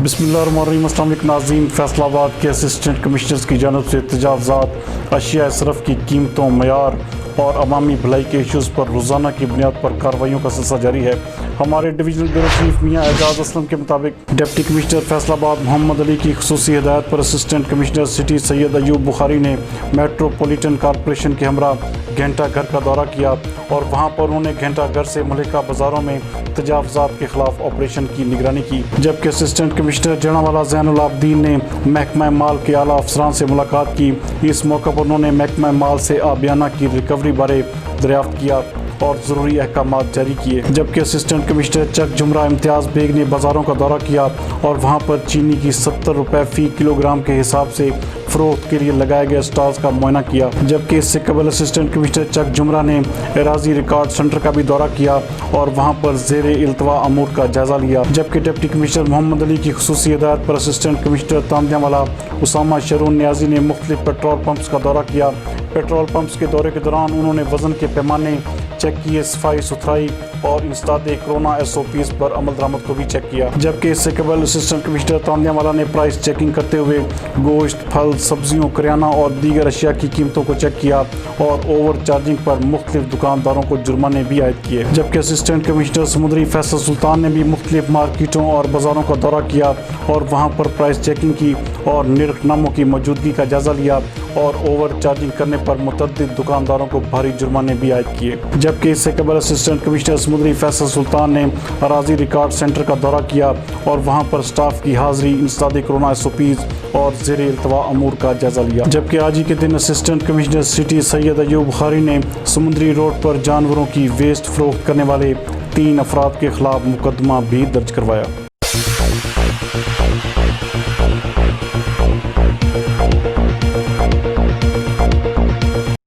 बिस्मिल्लाहिर्रहमानिर्रहीम। अस्सलाम वालेकुम नाज़रीन, फैसलाबाद के असिस्टेंट कमिश्नर्स की जानब से तजावज़ात, अशिया सरफ की कीमतों, मयार और अवामी भलाई के इशूज़ पर रोज़ाना की बुनियाद पर कार्रवाइयों का सिलसिला जारी है। हमारे डिवीजनल ब्यूरो चीफ मियाँ एजाज असलम के मुताबिक डिप्टी कमिश्नर फैसलाबाद मोहम्मद अली की खुसूसी हिदायत पर assistant commissioner city Syed Ayub Bukhari ने मेट्रोपॉलिटन कॉरपोरेशन के हमरा घंटा घर का दौरा किया और वहाँ पर उन्होंने घंटा घर से मुल्का बाज़ारों में तजावज़ात के खिलाफ ऑपरेशन की निगरानी की। जबकि असिस्टेंट कमिश्नर जनावाला ज़ैनुल आबदीन ने महकमा माल के आला अफसरान से मुलाकात की। इस मौके पर उन्होंने महकमा माल से आबियाना की रिकवरी बारे दरियाफ्त किया और ज़रूरी अहकामात जारी किए। जबकि असिस्टेंट कमिश्नर चक जुमरा इम्तियाज़ बेग ने बाज़ारों का दौरा किया और वहाँ पर चीनी की 70 रुपये फ़ी किलोग्राम के हिसाब से फ़रोख्त के लिए लगाए गए स्टॉल्स का मुआयना किया। जबकि इससे कबल असिस्टेंट कमिश्नर चक जुमरा ने एराजी रिकॉर्ड सेंटर का भी दौरा किया और वहाँ पर ज़ेर इल्तवा अमूर का जायज़ा लिया। जबकि डिप्टी कमिश्नर मोहम्मद अली की खुसूसी हिदायत पर असिस्टेंट कमिश्नर तांदियावाला उसामा शरून न्याजी ने मुख्तलिफ पेट्रोल पंप्स का दौरा किया। पेट्रोल पंप्स के दौरे के दौरान उन्होंने वज़न के पैमाने चेक किए, सफाई सुथराई और इंस्टाद कोरोना SOPs पर अमल दरामद को भी चेक किया। जबकि इससे कबल असिस्टेंट कमिश्नर तांदियावाला ने प्राइस चेकिंग करते हुए गोश्त, फल, सब्जियों, करियाना और दीगर अशिया की कीमतों को चेक किया और ओवर चार्जिंग पर मुख्तलिफ दुकानदारों को जुर्माने भी आयद किए। जबकि असिस्टेंट कमिश्नर समुद्री फैसल सुल्तान ने भी मुख्तलिफ मार्केटों और बाज़ारों का दौरा किया और वहाँ पर प्राइस चेकिंग की और निर्खनामों की मौजूदगी का जायज़ा लिया और ओवर चार्जिंग करने पर मुतअद्दिद दुकानदारों को भारी जुर्माने भी आयद किए। जबकि इससे कबल असिस्टेंट कमिश्नर समुद्री फैसल सुल्तान ने अराजी रिकॉर्ड सेंटर का दौरा किया और वहाँ पर स्टाफ की हाजिरी, इंसदाद कोरोना SOPs और ज़ेर इल्तवा अमूर का जायज़ा लिया। जबकि आज ही के दिन assistant commissioner city Syed Ayub Bukhari ने समुद्री रोड पर जानवरों की वेस्ट फ़रोख्त करने वाले 3 अफराद के खिलाफ मुकदमा भी दर्ज करवाया।